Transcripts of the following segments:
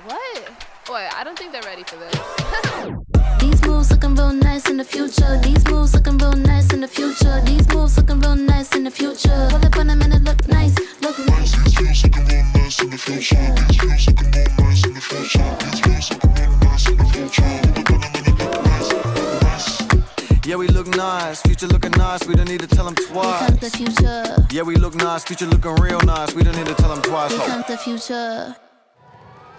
What? Wait, I don't think they're ready for this. These moves looking real nice in the future. These moves looking real nice in the future. These moves looking real nice in the future. Pull up on them and it look nice, look nice. These moves looking real nice in the future. These moves looking real nice in the future. These moves looking real nice in the future. Pull up on them and it look nice, look nice. Yeah, we look nice, future looking nice, we don't need to tell them Here twice. comes the future. Yeah, we look nice, future looking real nice, we don't need to tell them twice. Here comes the future.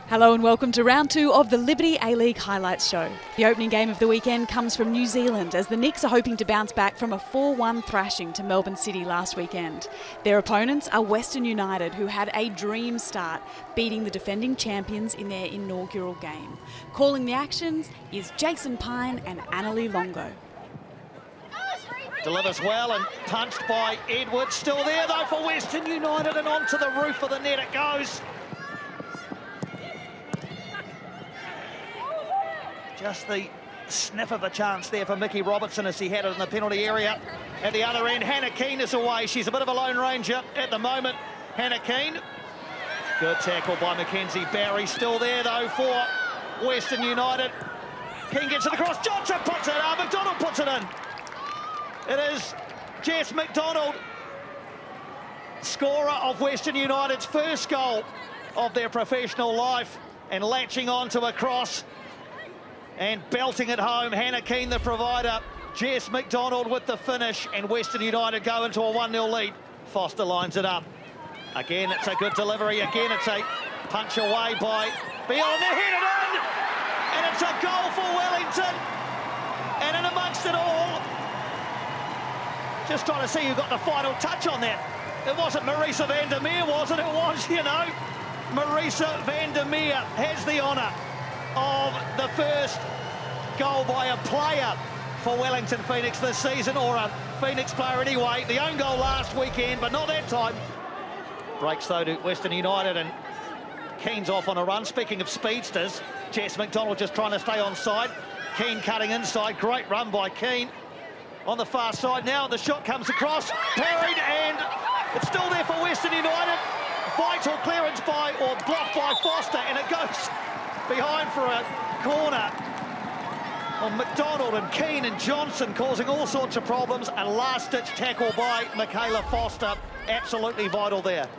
Hello and welcome to round 2 of the Liberty A-League Highlights Show. The opening game of the weekend comes from New Zealand as the Knicks are hoping to bounce back from a 4-1 thrashing to Melbourne City last weekend. Their opponents are Western United, who had a dream start, beating the defending champions in their inaugural game. Calling the actions is Jason Pine and Annalie Longo. Delivers well and punched by Edwards. Still there though for Western United, and onto the roof of the net it goes. Just the sniff of a chance there for Mickey Robertson as he had it in the penalty area. At the other end, Hannah Keane is away. She's a bit of a lone ranger at the moment. Hannah Keane. Good tackle by Mackenzie Barry. Still there though for Western United. Keane gets it across. Johnson puts it up. McDonald puts it in. It is Jess McDonald, scorer of Western United's first goal of their professional life, and latching onto a cross and belting it home. Hannah Keane, the provider. Jess McDonald with the finish, and Western United go into a 1-0 lead. Foster lines it up. Again, it's a good delivery. Again, it's a punch away by Beyond. They hit it in, and it's a goal for Wellington. And in amongst it all, just trying to see who got the final touch on that. It wasn't Marisa van der Meer, was it? It was, you know. Marisa van der Meer has the honour of the first goal by a player for Wellington Phoenix this season, or a Phoenix player anyway. The own goal last weekend, but not that time. Breaks though to Western United, and Keane's off on a run. Speaking of speedsters, Jess McDonald just trying to stay on side. Keane cutting inside, great run by Keane. On the far side now, the shot comes across, parried, and it's still there for Western United. Vital clearance by, or blocked by Foster, and it goes behind for a corner. Well, McDonald and Keane and Johnson causing all sorts of problems. A last-ditch tackle by Michaela Foster, absolutely vital there.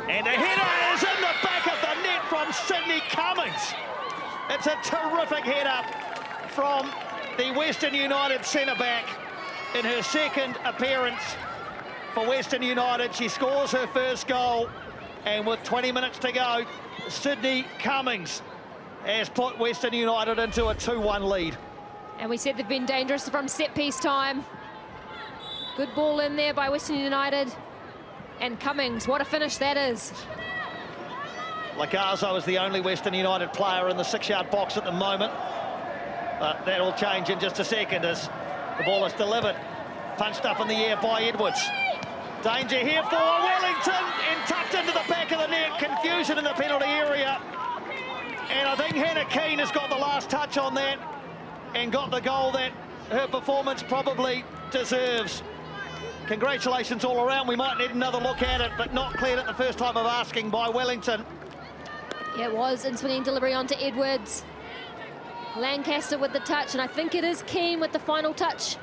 And the header is in the back of the net from Sydney Cummings. It's a terrific header from the Western United centre-back in her second appearance for Western United. She scores her first goal, and with 20 minutes to go, Sydney Cummings has put Western United into a 2-1 lead. And we said they've been dangerous from set-piece time. Good ball in there by Western United. And Cummings, what a finish that is. Lagazo is the only Western United player in the 6-yard box at the moment. But that'll change in just a second as the ball is delivered. Punched up in the air by Edwards. Danger here for Wellington, and tucked into the back of the net. Confusion in the penalty area. And I think Hannah Keane has got the last touch on that and got the goal that her performance probably deserves. Congratulations all around. We might need another look at it, but not cleared at the first time of asking by Wellington. Yeah, it was in swinging delivery onto Edwards. Lancaster with the touch, and I think it is Keane with the final touch.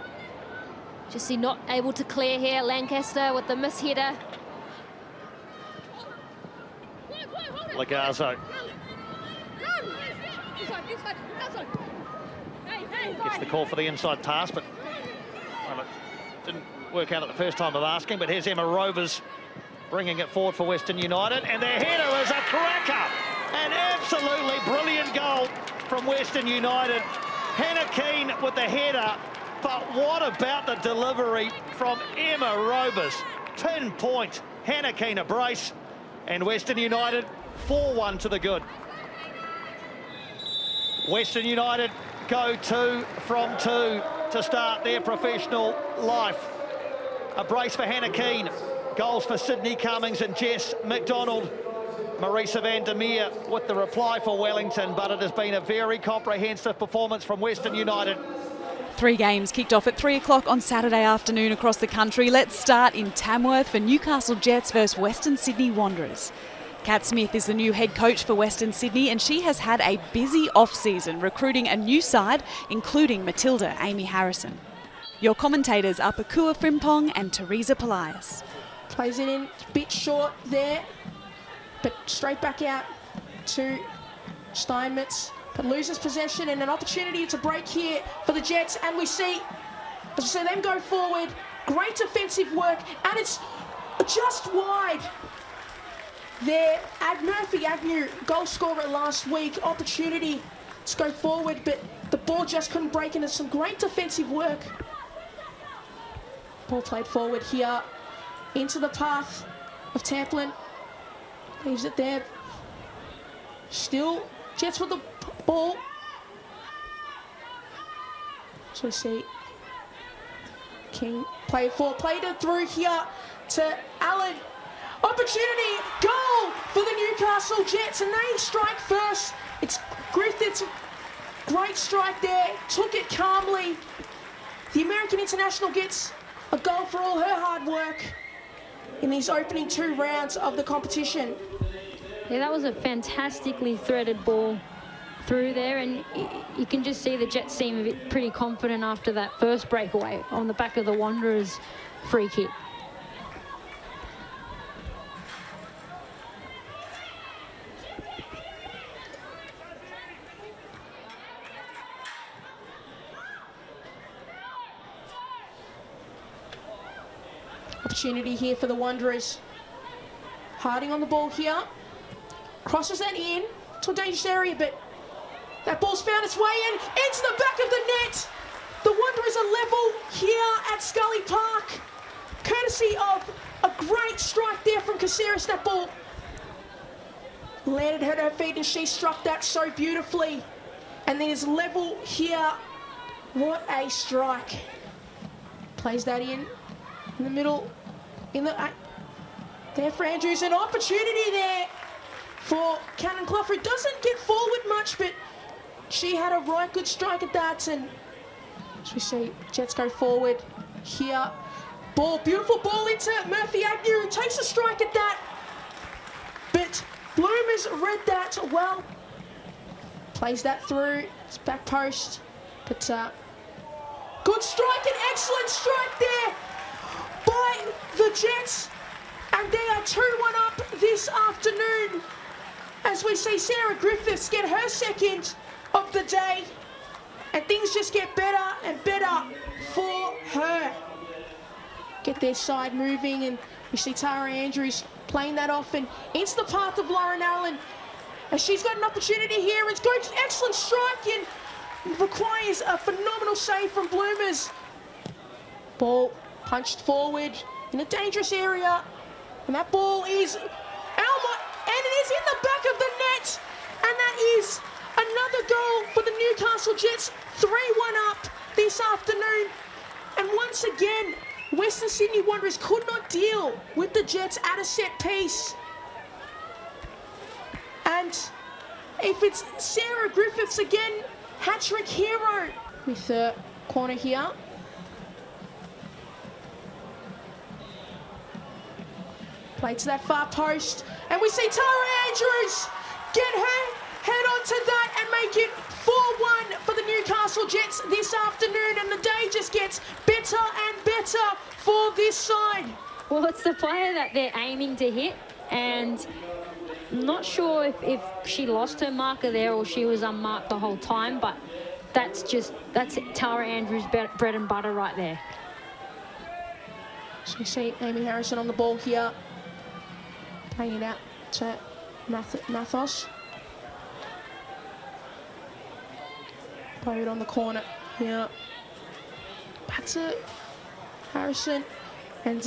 Just not able to clear here. Lancaster with the miss header. Lagazo gets the call for the inside pass, but well, it didn't work out at the first time of asking. But here's Emma Rovers bringing it forward for Western United, and their header is a cracker. An absolutely brilliant goal from Western United. Hannah Keane with the header, but what about the delivery from Emma Rovers? Pinpoint. Hannah Keane a brace, and Western United 4-1 to the good. Western United go 2 from 2 to start their professional life. A brace for Hannah Keane. Goals for Sydney Cummings and Jess McDonald. Marisa van der Meer with the reply for Wellington, but it has been a very comprehensive performance from Western United. 3 games kicked off at 3 o'clock on Saturday afternoon across the country. Let's start in Tamworth for Newcastle Jets versus Western Sydney Wanderers. Kat Smith is the new head coach for Western Sydney, and she has had a busy off-season recruiting a new side, including Matilda Amy Harrison. Your commentators are Pakua Frimpong and Teresa Polias. Plays it in, bit short there, but straight back out to Steinmetz, but loses possession and an opportunity to break here for the Jets, and we see them go forward. Great defensive work, and it's just wide there. Murphy Agnew, goal scorer last week, opportunity to go forward, but the ball just couldn't break into some great defensive work. Ball played forward here into the path of Tamplin. Leaves it there. Still Jets with the ball. So we see King play it forward, played it through here to Allen. Opportunity, goal for the Newcastle Jets, and they strike first. It's Griffith's great strike there, took it calmly. The American international gets a goal for all her hard work in these opening 2 rounds of the competition. Yeah, that was a fantastically threaded ball through there, and you can just see the Jets seem pretty confident after that first breakaway on the back of the Wanderers' free kick. Opportunity here for the Wanderers. Harding on the ball here. Crosses that in to a dangerous area, but that ball's found its way in into the back of the net. The Wanderers are level here at Scully Park, courtesy of a great strike there from Caceres. That ball landed at her feet, and she struck that so beautifully. And then it's level here. What a strike. Plays that in the middle, there for Andrews. An opportunity there for Cannon Clough, who doesn't get forward much, but she had a right good strike at that. And as we see, Jets go forward here. Ball, beautiful ball into Murphy Agnew, who takes a strike at that. But Bloomers read that well. Plays that through, it's back post. But good strike, an excellent strike there by the Jets. And they are 2-1 up this afternoon, as we see Sarah Griffiths get her second of the day. And things just get better and better for her. Get their side moving, and we see Tara Andrews playing that off and into the path of Lauren Allen. And she's got an opportunity here. It's good, excellent strike, and requires a phenomenal save from Bloomers. Ball punched forward in a dangerous area. And that ball is Elma, and it is in the back of the net. And that is another goal for the Newcastle Jets, 3-1 up this afternoon. And once again, Western Sydney Wanderers could not deal with the Jets at a set piece. And if it's Sarah Griffiths again, hat-trick hero with the corner here. Play to that far post, and we see Tara Andrews get her head onto that and make it 4-1 for the Newcastle Jets this afternoon, and the day just gets better and better for this side. Well, it's the player that they're aiming to hit, and I'm not sure if she lost her marker there or she was unmarked the whole time, but that's Tara Andrews' bread and butter right there. So you see Amy Harrison on the ball here, playing it out to Mathos. Play it on the corner here. Back to Harrison. And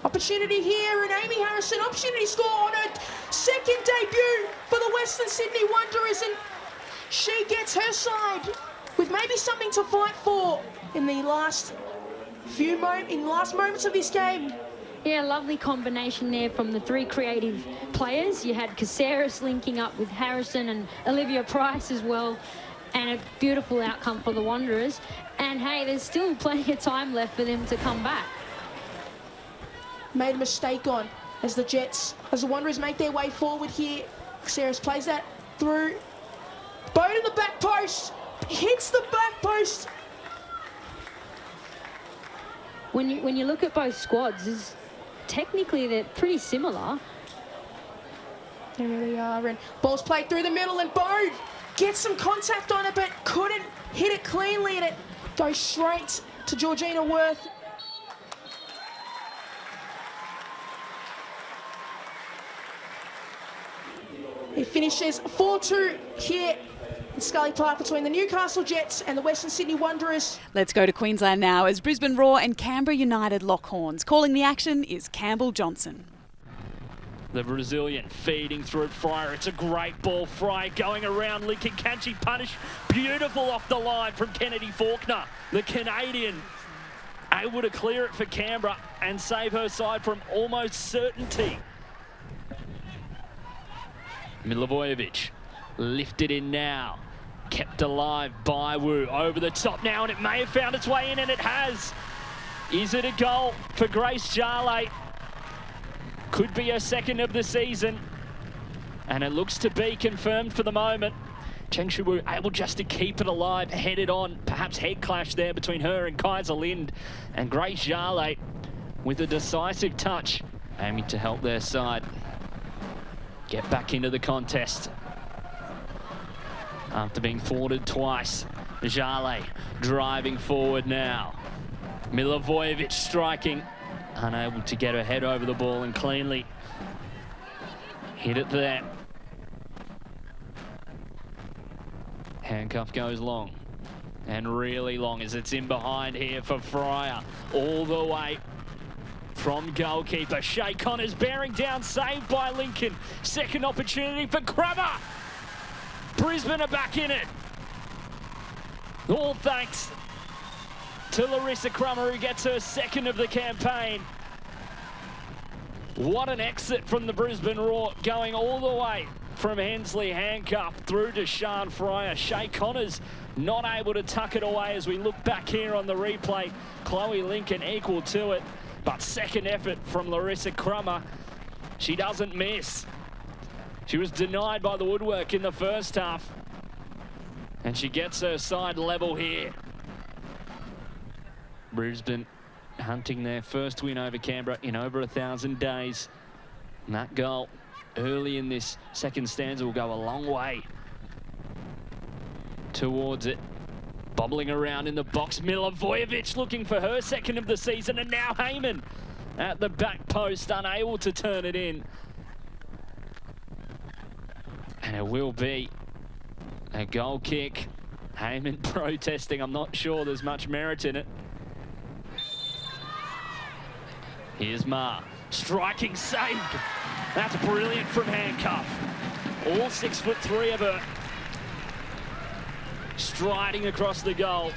opportunity here, and Amy Harrison, opportunity score on her second debut for the Western Sydney Wanderers, and she gets her side with maybe something to fight for in the last moments of this game. Yeah, lovely combination there from the 3 creative players. You had Caceres linking up with Harrison and Olivia Price as well. and a beautiful outcome for the Wanderers. And hey, there's still plenty of time left for them to come back. Made a mistake on as the Wanderers make their way forward here. Xeris plays that through. Bow to the back post. Hits the back post. When you look at both squads, technically they're pretty similar. They really are. And ball's played through the middle, and Bode gets some contact on it, but couldn't hit it cleanly, and it goes straight to Georgina Worth. It finishes 4-2 here in Scully Park between the Newcastle Jets and the Western Sydney Wanderers. Let's go to Queensland now as Brisbane Roar and Canberra United lock horns. Calling the action is Campbell Johnson. The Brazilian feeding through Fryer. It's a great ball. Fryer going around Lincoln. Can she punish? Beautiful off the line from Kennedy Faulkner. The Canadian able to clear it for Canberra and save her side from almost certainty. Milivojevic lifted in now. Kept alive by Wu. Over the top now, and it may have found its way in, and it has. Is it a goal for Grace Jarley? Could be her second of the season, and it looks to be confirmed for the moment. Cheng Shuwu able just to keep it alive, headed on. Perhaps head clash there between her and Kaiser Lind, and Grace Jarley with a decisive touch, aiming to help their side get back into the contest. After being thwarted twice, Jarley driving forward now. Milivojevic striking. Unable to get her head over the ball and cleanly hit it there. Handcuff goes long, and really long as it's in behind here for Fryer. All the way from goalkeeper. Shay Connors bearing down, saved by Lincoln. Second opportunity for Crummer. Brisbane are back in it. All thanks to Larissa Crummer, who gets her second of the campaign. What an exit from the Brisbane Roar, going all the way from Hensley handcuff through to Sian Fryer. Shay Connors not able to tuck it away as we look back here on the replay. Chloe Lincoln equal to it, but second effort from Larissa Crummer. She doesn't miss. She was denied by the woodwork in the first half, and she gets her side level here. Brisbane hunting their first win over Canberra in over 1,000 days. And that goal early in this second stanza will go a long way towards it. Bobbling around in the box, Milivojevic looking for her second of the season, and now Heyman at the back post, unable to turn it in. And it will be a goal kick. Heyman protesting. I'm not sure there's much merit in it. Here's Ma, striking, saved. That's brilliant from handcuff. All 6'3" of her. Striding across the goal.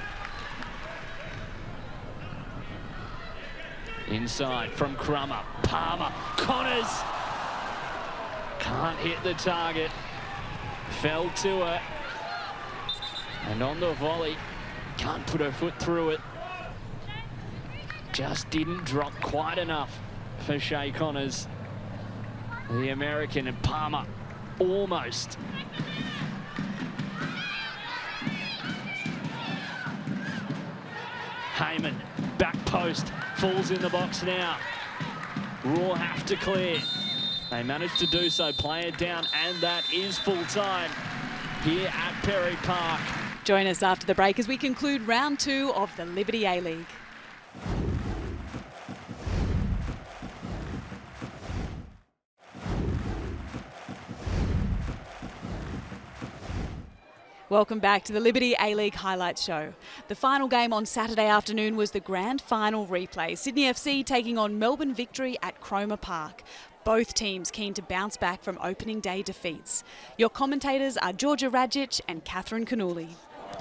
Inside from Crummer, Palmer, Connors. Can't hit the target. Fell to her. And on the volley, can't put her foot through it. Just didn't drop quite enough for Shay Connors. The American, and Palmer almost. Heyman, back post, falls in the box now. Raw have to clear. They managed to do so, play it down, and that is full time here at Perry Park. Join us after the break as we conclude round 2 of the Liberty A-League. Welcome back to the Liberty A-League Highlights Show. The final game on Saturday afternoon was the grand final replay. Sydney FC taking on Melbourne Victory at Cromer Park. Both teams keen to bounce back from opening day defeats. Your commentators are Georgia Radjic and Catherine Cannuli.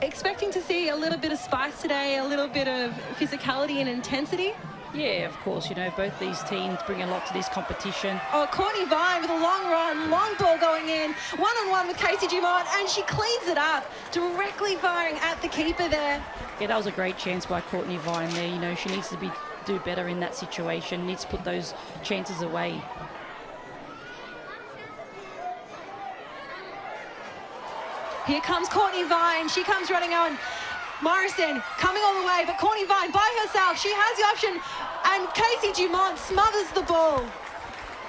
Expecting to see a little bit of spice today, a little bit of physicality and intensity? Yeah, of course. You know, both these teams bring a lot to this competition. Oh, Courtney Vine with a long run, long ball going in, one-on-one with Casey Dumont, and she cleans it up, directly firing at the keeper there. Yeah, that was a great chance by Courtney Vine there. You know, she needs to do better in that situation, needs to put those chances away. Here comes Courtney Vine. She comes running on. Morrison coming all the way, but Courtney Vine by herself. She has the option, and Casey Dumont smothers the ball.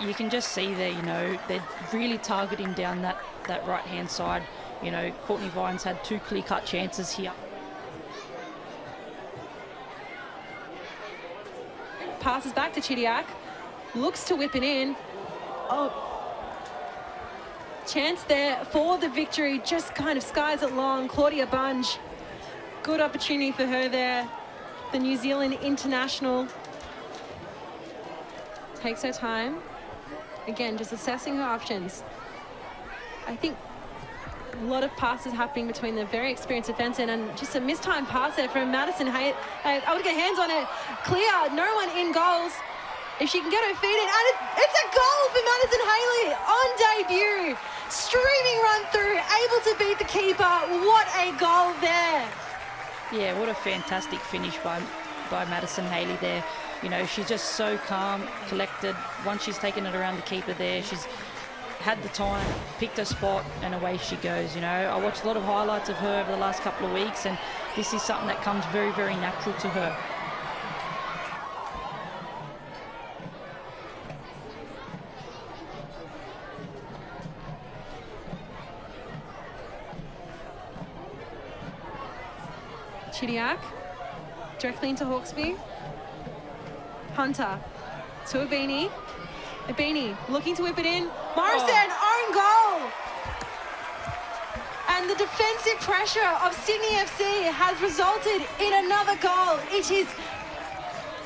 You can just see there, you know, they're really targeting down that right-hand side. You know, Courtney Vine's had 2 clear-cut chances here. Passes back to Chidiac. Looks to whip it in. Oh, chance there for the victory. Just kind of skies it long. Claudia Bunge. Good opportunity for her there. The New Zealand international. Takes her time. Again, just assessing her options. I think a lot of passes happening between the very experienced defence and just a mistimed pass there from Madison Hay. I would get hands on it. Clear, no one in goals. If she can get her feet in, and it's a goal for Madison Haley on debut. Streaming run through, able to beat the keeper. What a goal there. Yeah, what a fantastic finish by Madison Haley there. You know, she's just so calm, collected. Once she's taken it around the keeper there, she's had the time, picked her spot, and away she goes. You know, I watched a lot of highlights of her over the last couple of weeks, and this is something that comes very, very natural to her. Chidiac, directly into Hawkesby. Hunter to Abini. Abini looking to whip it in. Morrison, own goal! And the defensive pressure of Sydney FC has resulted in another goal. It is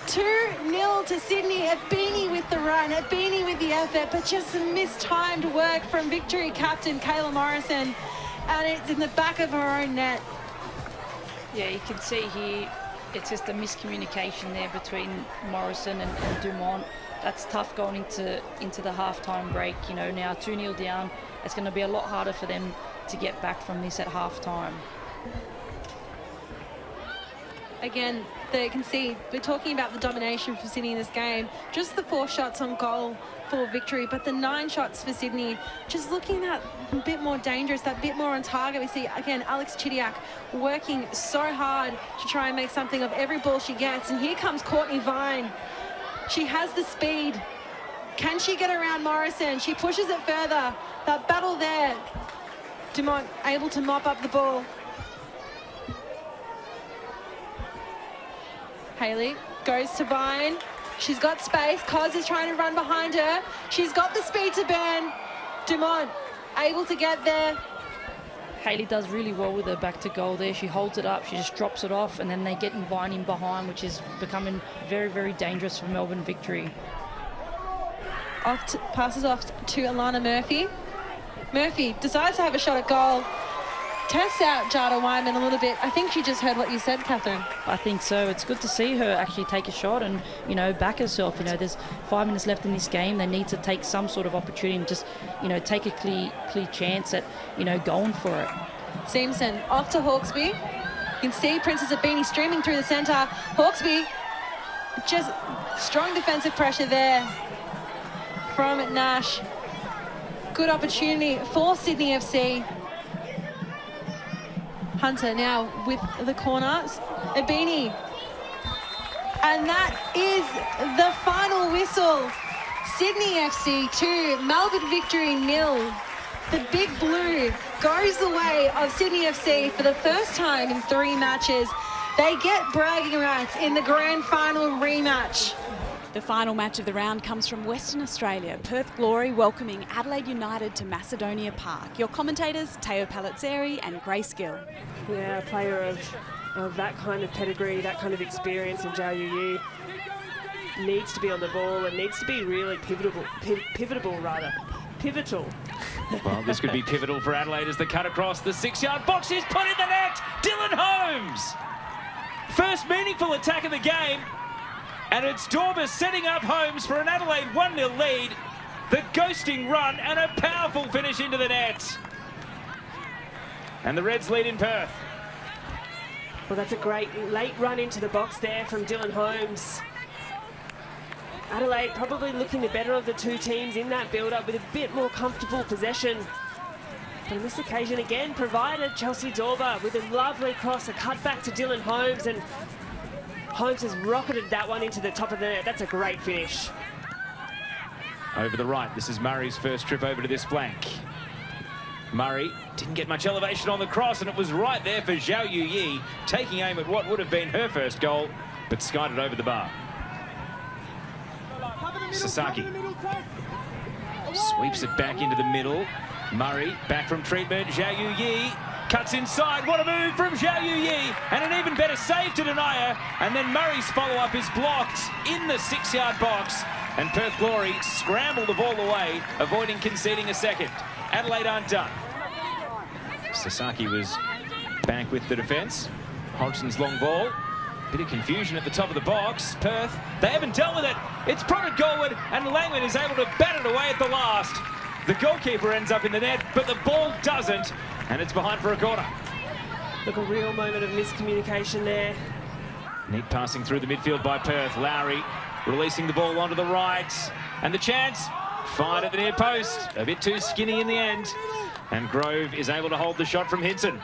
2-0 to Sydney. Abini with the run, Abini with the effort, but just some mistimed work from Victory captain Kayla Morrison. And it's in the back of her own net. Yeah, you can see here, it's just a miscommunication there between Morrison and Dumont. That's tough going into the halftime break. You know, now 2-0 down, it's going to be a lot harder for them to get back from this at halftime. Again, they can see we're talking about the domination for Sydney in this game. Just the 4 shots on goal for Victory, but the 9 shots for Sydney, just looking that bit more dangerous, that bit more on target. We see, again, Alex Chidiac working so hard to try and make something of every ball she gets. And here comes Courtney Vine. She has the speed. Can she get around Morrison? She pushes it further. That battle there. Dumont able to mop up the ball. Haley goes to Vine. She's got space. Cos is trying to run behind her. She's got the speed to burn. Dumont able to get there. Haley does really well with her back to goal there. She holds it up, she just drops it off, and then they get Vine in behind, which is becoming very, very dangerous for Melbourne Victory. Passes off to Alana Murphy. Murphy decides to have a shot at goal. Tests out Jada Wyman a little bit. I think she just heard what you said, Catherine. I think so. It's good to see her actually take a shot and, you know, back herself. You know, there's 5 minutes left in this game. They need to take some sort of opportunity and just, you know, take a clear chance at, you know, going for it. Simpson off to Hawkesby. You can see Princess Abini streaming through the centre. Hawkesby, just strong defensive pressure there from Nash. Good opportunity for Sydney FC. Hunter now with the corner. Abini. And that is the final whistle. Sydney FC 2, Melbourne Victory 0. The Big Blue goes the way of Sydney FC for the first time in 3 matches. They get bragging rights in the grand final rematch. The final match of the round comes from Western Australia. Perth Glory welcoming Adelaide United to Macedonia Park. Your commentators, Teo Palizzeri and Grace Gill. Yeah, a player of that kind of pedigree, that kind of experience in JUU needs to be on the ball and needs to be really pivotal. Well, this could be pivotal for Adelaide as the cut across the 6-yard box is put in the net. Dylan Holmes. First meaningful attack of the game. And it's Dorber setting up Holmes for an Adelaide 1-0 lead. The ghosting run and a powerful finish into the net. And the Reds lead in Perth. Well, that's a great late run into the box there from Dylan Holmes. Adelaide probably looking the better of the two teams in that build-up with a bit more comfortable possession. But on this occasion again provided Chelsea Dorber with a lovely cross, a cut back to Dylan Holmes, and Holmes has rocketed that one into the top of the net. That's a great finish. Over the right, this is Murray's first trip over to this flank. Murray didn't get much elevation on the cross, and it was right there for Zhao Yuyi, taking aim at what would have been her first goal, but skied it over the bar. Sasaki sweeps it back into the middle. Murray back from treatment. Zhao Yuyi cuts inside. What a move from Zhao Yuyi, and an even better save to deny her. And then Murray's follow-up is blocked in the 6-yard box, and Perth Glory scramble the ball away, avoiding conceding a second. Adelaide aren't done. Sasaki was back with the defence. Hodgson's long ball. Bit of confusion at the top of the box. Perth, they haven't dealt with it. It's prodded goalward, and Langman is able to bat it away at the last. The goalkeeper ends up in the net, but the ball doesn't, and it's behind for a corner. Look, a real moment of miscommunication there. Neat passing through the midfield by Perth. Lowry releasing the ball onto the right, and the chance fired at the near post. A bit too skinny in the end, and Grove is able to hold the shot from Hinson.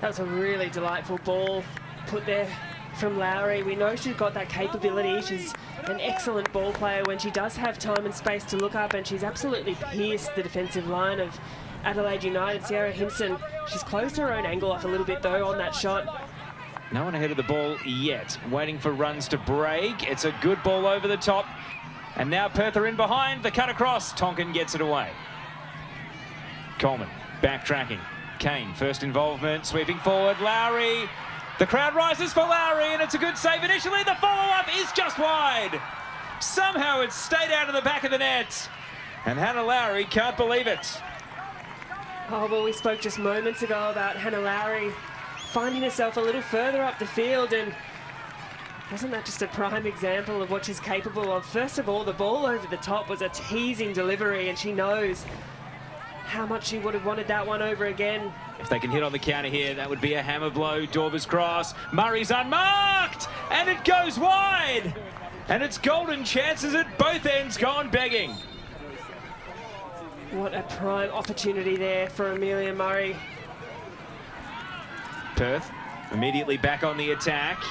That was a really delightful ball put there from Lowry. We know she's got that capability. She's an excellent ball player when she does have time and space to look up, and she's absolutely pierced the defensive line of Adelaide United. Sierra Hinson, she's closed her own angle off a little bit though on that shot. No one ahead of the ball yet, waiting for runs to break. It's a good ball over the top, and now Perth are in behind. The cut across, Tonkin gets it away. Coleman backtracking. Kane, first involvement, sweeping forward. Lowry, the crowd rises for Lowry, and it's a good save initially. The follow-up is just wide. Somehow it's stayed out of the back of the net, and Hannah Lowry can't believe it. Oh, well, we spoke just moments ago about Hannah Lowry finding herself a little further up the field, and wasn't that just a prime example of what she's capable of? First of all, the ball over the top was a teasing delivery, and she knows how much she would have wanted that one over again. If they can hit on the counter here, that would be a hammer blow. Dorber's cross. Murray's unmarked, and it goes wide. And it's golden chances at both ends gone begging. What a prime opportunity there for Amelia Murray. Perth immediately back on the attack.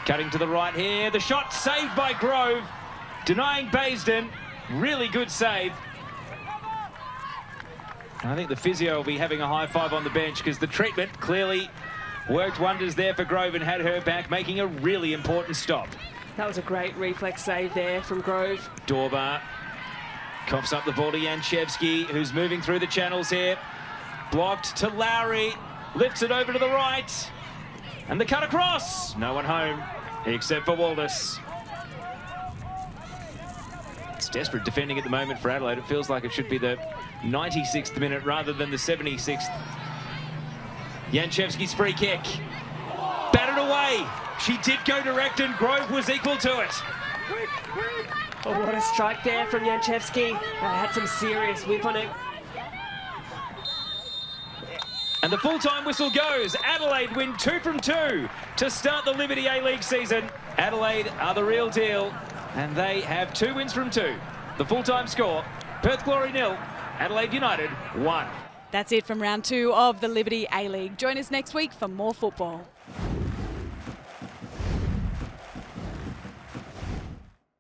Cutting to the right here. The shot saved by Grove, denying Baisden. Really good save. I think the physio will be having a high five on the bench, because the treatment clearly worked wonders there for Grove and had her back, making a really important stop. That was a great reflex save there from Grove. Dorber coughs up the ball to Janchevski, who's moving through the channels here. Blocked to Lowry, lifts it over to the right, and the cut across. No one home, except for Waldis. It's desperate defending at the moment for Adelaide. It feels like it should be the 96th minute rather than the 76th. Janchevski's free kick. Batted away. She did go direct, and Grove was equal to it. Oh, what a strike there from Janchevski. Had some serious whip on it. And the full-time whistle goes. Adelaide win 2 from 2 to start the Liberty A-League season. Adelaide are the real deal, and they have 2 wins from 2. The full-time score, Perth Glory 0, Adelaide United 1. That's it from round 2 of the Liberty A-League. Join us next week for more football.